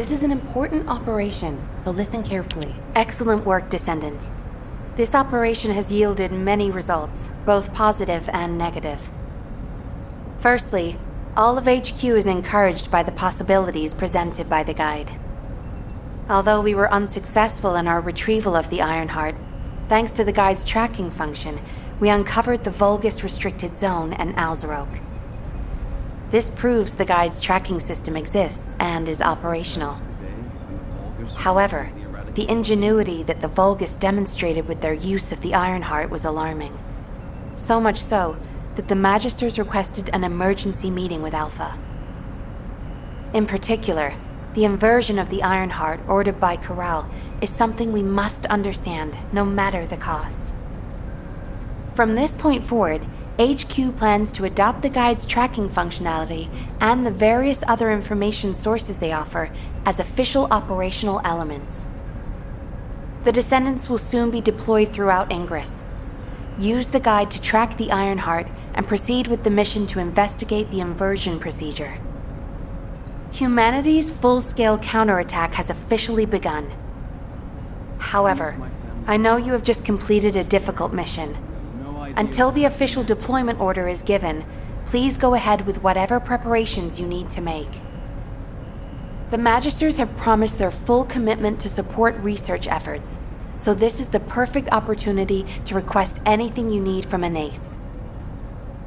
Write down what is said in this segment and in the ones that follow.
This is an important operation, so listen carefully. Excellent work, Descendant. This operation has yielded many results, both positive and negative. Firstly, all of HQ is encouraged by the possibilities presented by the guide. Although we were unsuccessful in our retrieval of the Ironheart, thanks to the guide's tracking function, we uncovered the Vulgus restricted zone and Alzarok. This proves the guide's tracking system exists and is operational. However, the ingenuity that the Vulgus demonstrated with their use of the Ironheart was alarming. So much so that the Magisters requested an emergency meeting with Alpha. In particular, the inversion of the Ironheart ordered by Corral is something we must understand, no matter the cost. From this point forward, HQ plans to adopt the guide's tracking functionality and the various other information sources they offer as official operational elements. The Descendants will soon be deployed throughout Ingress. Use the guide to track the Ironheart and proceed with the mission to investigate the inversion procedure. Humanity's full-scale counterattack has officially begun. However, I know you have just completed a difficult mission. Until the official deployment order is given, please go ahead with whatever preparations you need to make. The Magisters have promised their full commitment to support research efforts, so this is the perfect opportunity to request anything you need from an ace.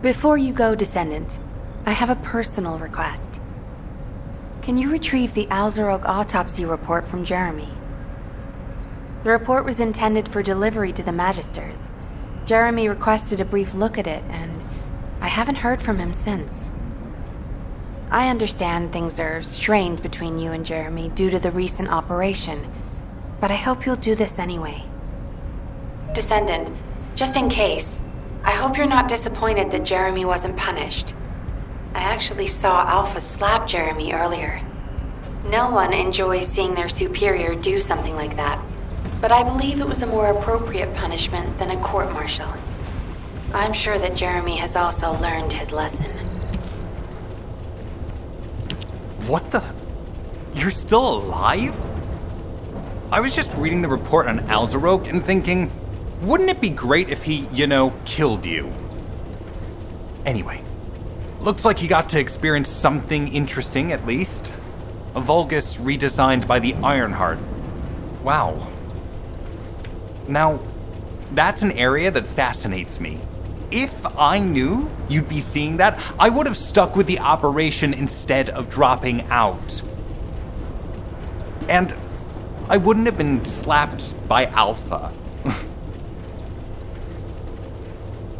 Before you go, Descendant, I have a personal request. Can you retrieve the Alzarok autopsy report from Jeremy? The report was intended for delivery to the Magisters. Jeremy requested a brief look at it, and I haven't heard from him since. I understand things are strained between you and Jeremy due to the recent operation, but I hope you'll do this anyway. Descendant, just in case, I hope you're not disappointed that Jeremy wasn't punished. I actually saw Alpha slap Jeremy earlier. No one enjoys seeing their superior do something like that, but I believe it was a more appropriate punishment than a court-martial. I'm sure that Jeremy has also learned his lesson. What the? You're still alive? I was just reading the report on Alzarok and thinking, wouldn't it be great if he, killed you? Anyway, looks like he got to experience something interesting at least. A Vulgus redesigned by the Ironheart. Wow. Now, that's an area that fascinates me. If I knew you'd be seeing that, I would have stuck with the operation instead of dropping out. And I wouldn't have been slapped by Alpha.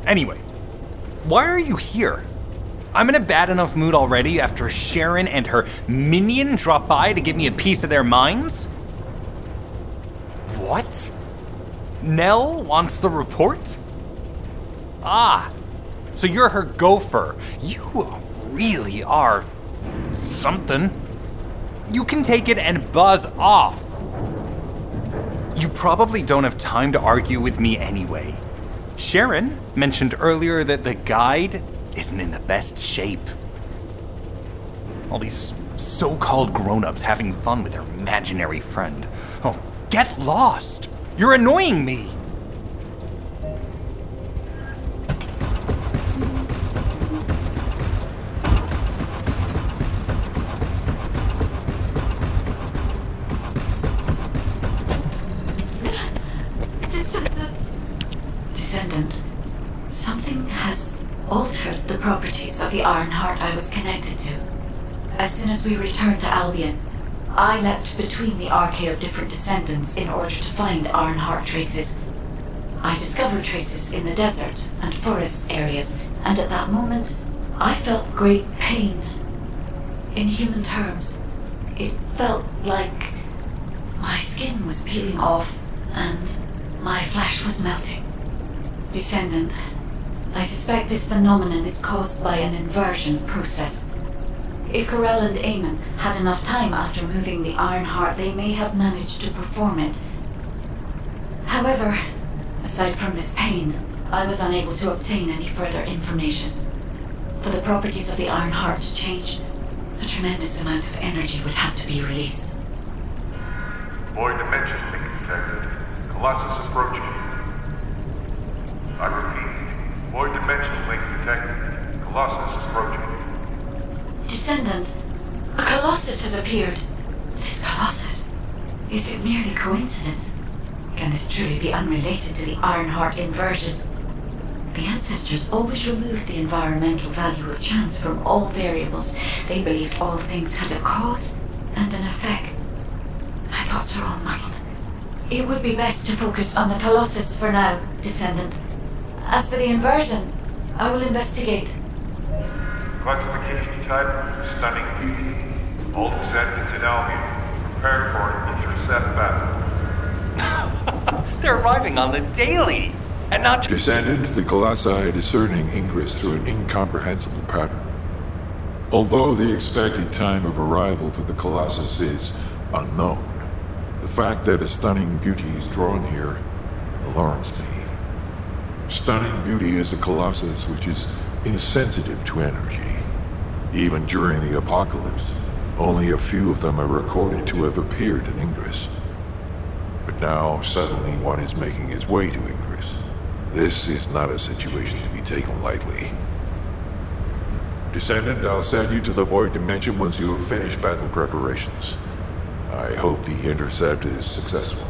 Anyway, why are you here? I'm in a bad enough mood already after Sharon and her minion drop by to give me a piece of their minds? What? Nell wants the report? Ah, so you're her gopher. You really are something. You can take it and buzz off. You probably don't have time to argue with me anyway. Sharon mentioned earlier that the guide isn't in the best shape. All these so-called grown-ups having fun with their imaginary friend. Oh, get lost! You're annoying me! Descendant, something has altered the properties of the Ironheart I was connected to. As soon as we returned to Albion, I leapt between the arcade of different descendants in order to find Ironheart traces. I discovered traces in the desert and forest areas, and at that moment, I felt great pain. In human terms, it felt like my skin was peeling off and my flesh was melting. Descendant, I suspect this phenomenon is caused by an inversion process. If Corell and Eamon had enough time after moving the Ironheart, they may have managed to perform it. However, aside from this pain, I was unable to obtain any further information. For the properties of the Ironheart to change, a tremendous amount of energy would have to be released. Void dimension link detected. Colossus approaching. I repeat, void dimension link detected. Colossus approaching. Descendant, a Colossus has appeared. This Colossus, is it merely coincidence? Can this truly be unrelated to the Ironheart inversion? The ancestors always removed the environmental value of chance from all variables. They believed all things had a cause and an effect. My thoughts are all muddled. It would be best to focus on the Colossus for now, Descendant. As for the inversion, I will investigate. Classification type, stunning beauty. All descendants in Albion, prepare for an intercept battle. They're arriving on the daily! And not just... Descendant, the Colossi are discerning ingress through an incomprehensible pattern. Although the expected time of arrival for the Colossus is unknown, the fact that a stunning beauty is drawn here alarms me. Stunning beauty is a Colossus which is insensitive to energy. Even during the apocalypse, only a few of them are recorded to have appeared in Ingress. But now, suddenly one is making its way to Ingress. This is not a situation to be taken lightly. Descendant, I'll send you to the Void Dimension once you have finished battle preparations. I hope the intercept is successful.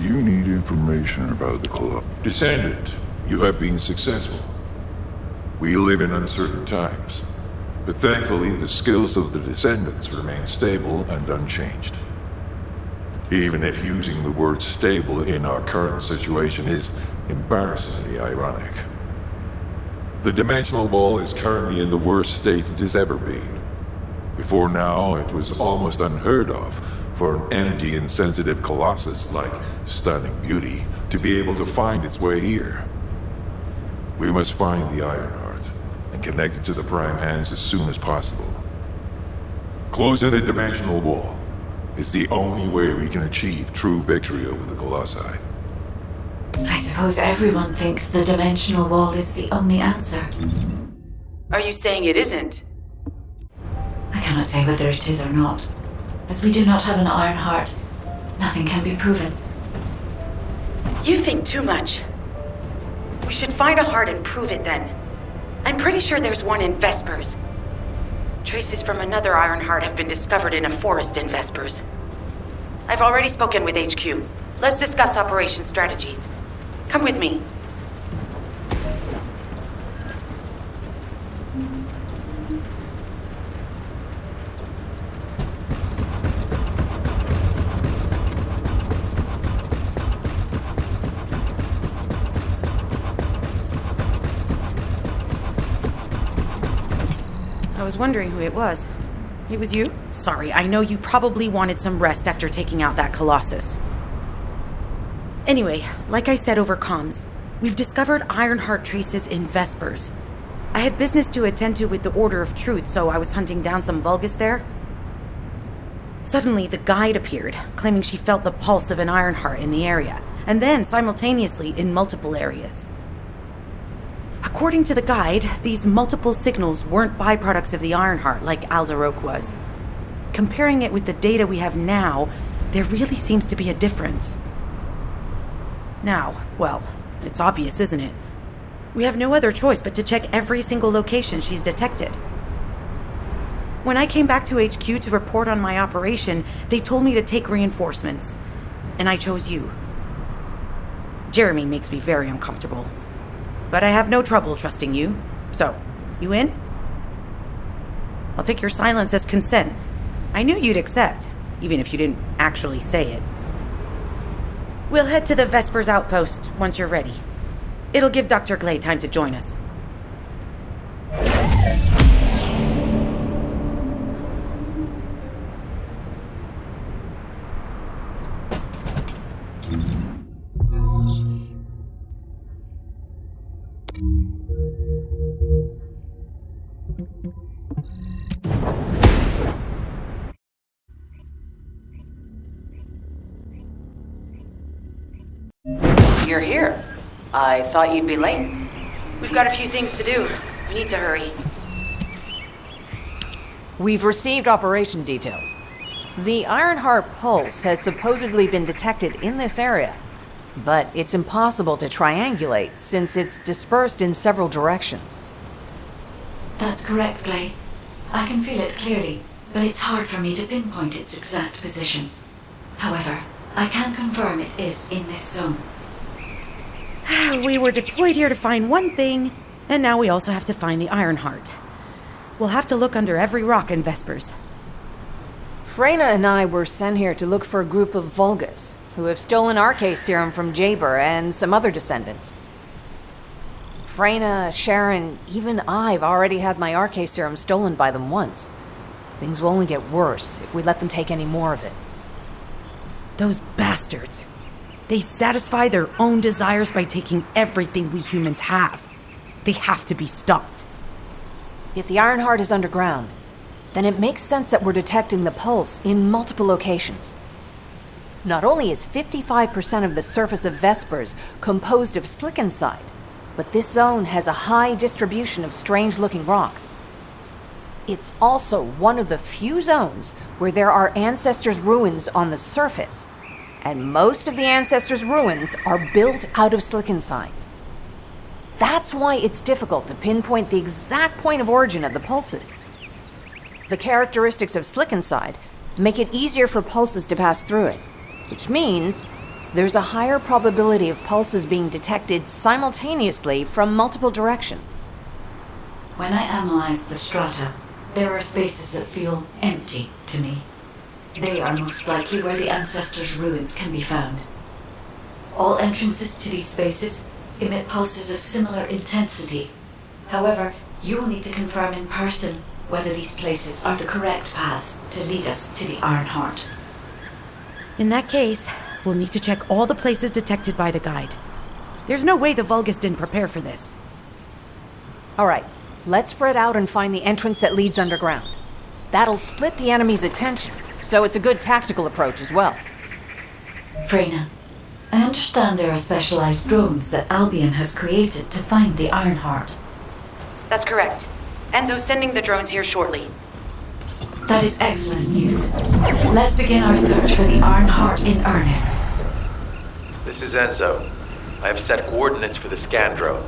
You need information about the club. Descendant, you have been successful. We live in uncertain times, but thankfully the skills of the Descendants remain stable and unchanged. Even if using the word stable in our current situation is embarrassingly ironic. The dimensional wall is currently in the worst state it has ever been. Before now, it was almost unheard of for an energy-insensitive colossus like Stunning Beauty to be able to find its way here. We must find the Ironheart and connect it to the Prime Hands as soon as possible. Closing the dimensional wall is the only way we can achieve true victory over the Colossi. I suppose everyone thinks the dimensional wall is the only answer. Are you saying it isn't? I cannot say whether it is or not. As we do not have an Ironheart, nothing can be proven. You think too much. We We should find a heart and prove it then. I'm pretty sure there's one in Vespers. Traces from another Iron Heart have been discovered in a forest in Vespers. I've already spoken with HQ. Let's discuss operation strategies. Come with me. I was wondering who it was. It was you? Sorry, I know you probably wanted some rest after taking out that Colossus. Anyway, like I said over comms, we've discovered Ironheart traces in Vespers. I had business to attend to with the Order of Truth, so I was hunting down some Vulgus there. Suddenly, the guide appeared, claiming she felt the pulse of an Ironheart in the area, and then simultaneously in multiple areas. According to the guide, these multiple signals weren't byproducts of the Ironheart like Alzaroke was. Comparing it with the data we have now, there really seems to be a difference. Now, well, it's obvious, isn't it? We have no other choice but to check every single location she's detected. When I came back to HQ to report on my operation, they told me to take reinforcements, and I chose you. Jeremy makes me very uncomfortable. But I have no trouble trusting you. So, you in? I'll take your silence as consent. I knew you'd accept, even if you didn't actually say it. We'll head to the Vespers outpost once you're ready. It'll give Dr. Glade time to join us. You're here. I thought you'd be late. We've got a few things to do. We need to hurry. We've received operation details. The Ironheart pulse has supposedly been detected in this area, but it's impossible to triangulate since it's dispersed in several directions. That's correct, Glade. I can feel it clearly, but it's hard for me to pinpoint its exact position. However, I can confirm it is in this zone. We were deployed here to find one thing, and now we also have to find the Ironheart. We'll have to look under every rock in Vespers. Freyna and I were sent here to look for a group of Vulgus, who have stolen RK serum from Jaber and some other descendants. Freyna, Sharon, even I've already had my RK serum stolen by them once. Things will only get worse if we let them take any more of it. Those bastards. They satisfy their own desires by taking everything we humans have. They have to be stopped. If the Ironheart is underground, then it makes sense that we're detecting the pulse in multiple locations. Not only is 55% of the surface of Vespers composed of slickenside, but this zone has a high distribution of strange-looking rocks. It's also one of the few zones where there are Ancestors' ruins on the surface, and most of the Ancestors' ruins are built out of slickenside. That's why it's difficult to pinpoint the exact point of origin of the pulses. The characteristics of slickenside make it easier for pulses to pass through it, which means there's a higher probability of pulses being detected simultaneously from multiple directions. When I analyze the strata, there are spaces that feel empty to me. They are most likely where the Ancestors' ruins can be found. All entrances to these spaces emit pulses of similar intensity. However, you will need to confirm in person whether these places are the correct paths to lead us to the Ironheart. In that case, we'll need to check all the places detected by the guide. There's no way the Vulgus didn't prepare for this. All right, let's spread out and find the entrance that leads underground. That'll split the enemy's attention, so it's a good tactical approach as well. Freyna, I understand there are specialized drones that Albion has created to find the Ironheart. That's correct. Enzo's sending the drones here shortly. That is excellent news. Let's begin our search for the Ironheart in earnest. This is Enzo. I have set coordinates for the scan drone.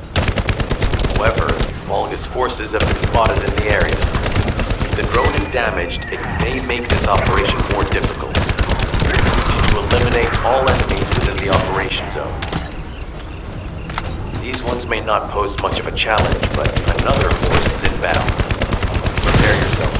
However, Vulgus forces have been spotted in the area. If the drone is damaged, it may make this operation more difficult. We need to eliminate all enemies within the operation zone. These ones may not pose much of a challenge, but another force is inbound. Prepare yourself.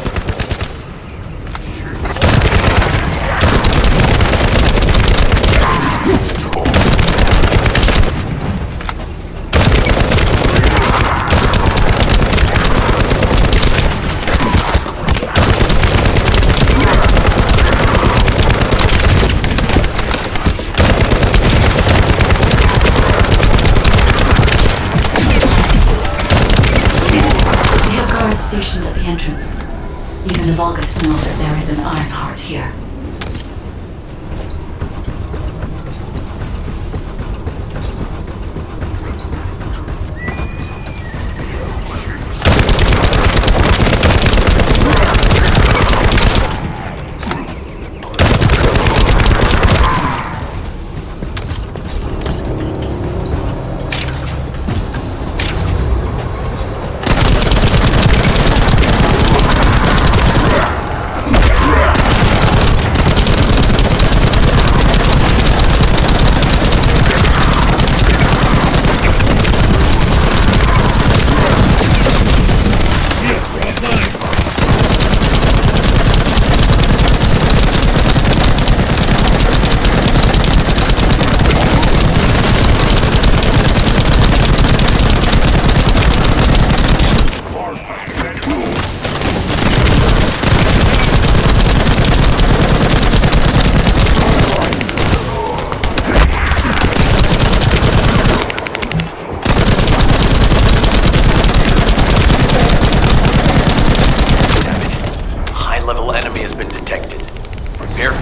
Stationed at the entrance. Even the Vulgus know that there is an Ironheart here.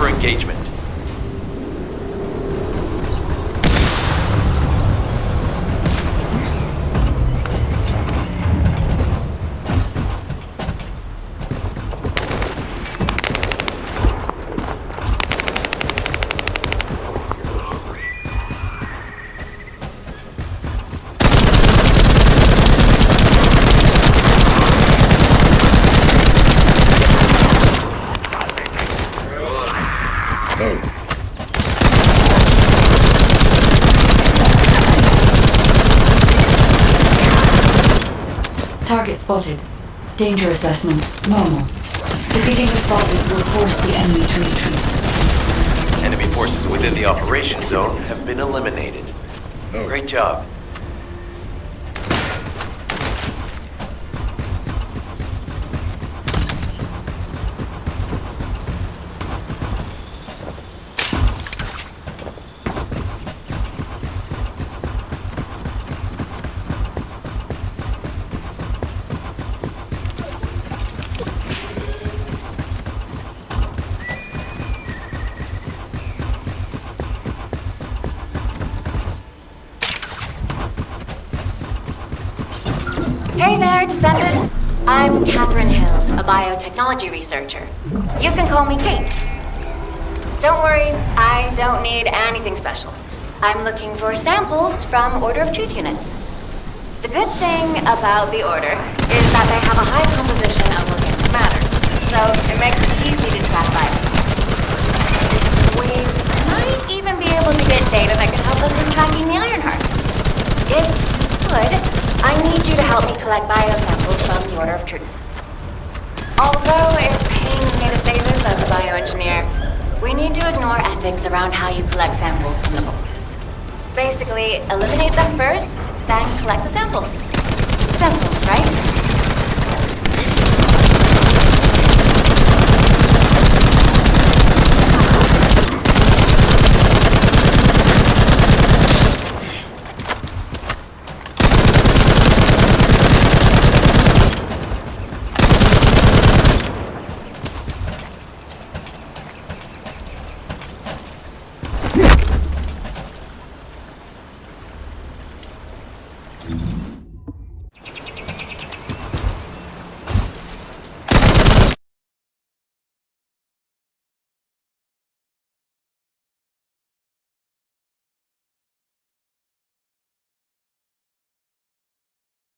Engagement. Target spotted. Danger assessment normal. Defeating the Vulgus will force the enemy to retreat. Enemy forces within the operation zone have been eliminated. Great job. Hey there, Descendant. I'm Catherine Hill, a biotechnology researcher. You can call me Kate. Don't worry, I don't need anything special. I'm looking for samples from Order of Truth units. The good thing about the Order is that they have a high composition of organic matter, so it makes it easy to track viruses. We might even be able to get data that can help us in tracking the Ironheart. If you could, I need you to help me collect biosamples from the Order of Truth. Although it pains me to say this as a bioengineer, we need to ignore ethics around how you collect samples from the Vulgus. Basically, eliminate them first, then collect the samples. Simple.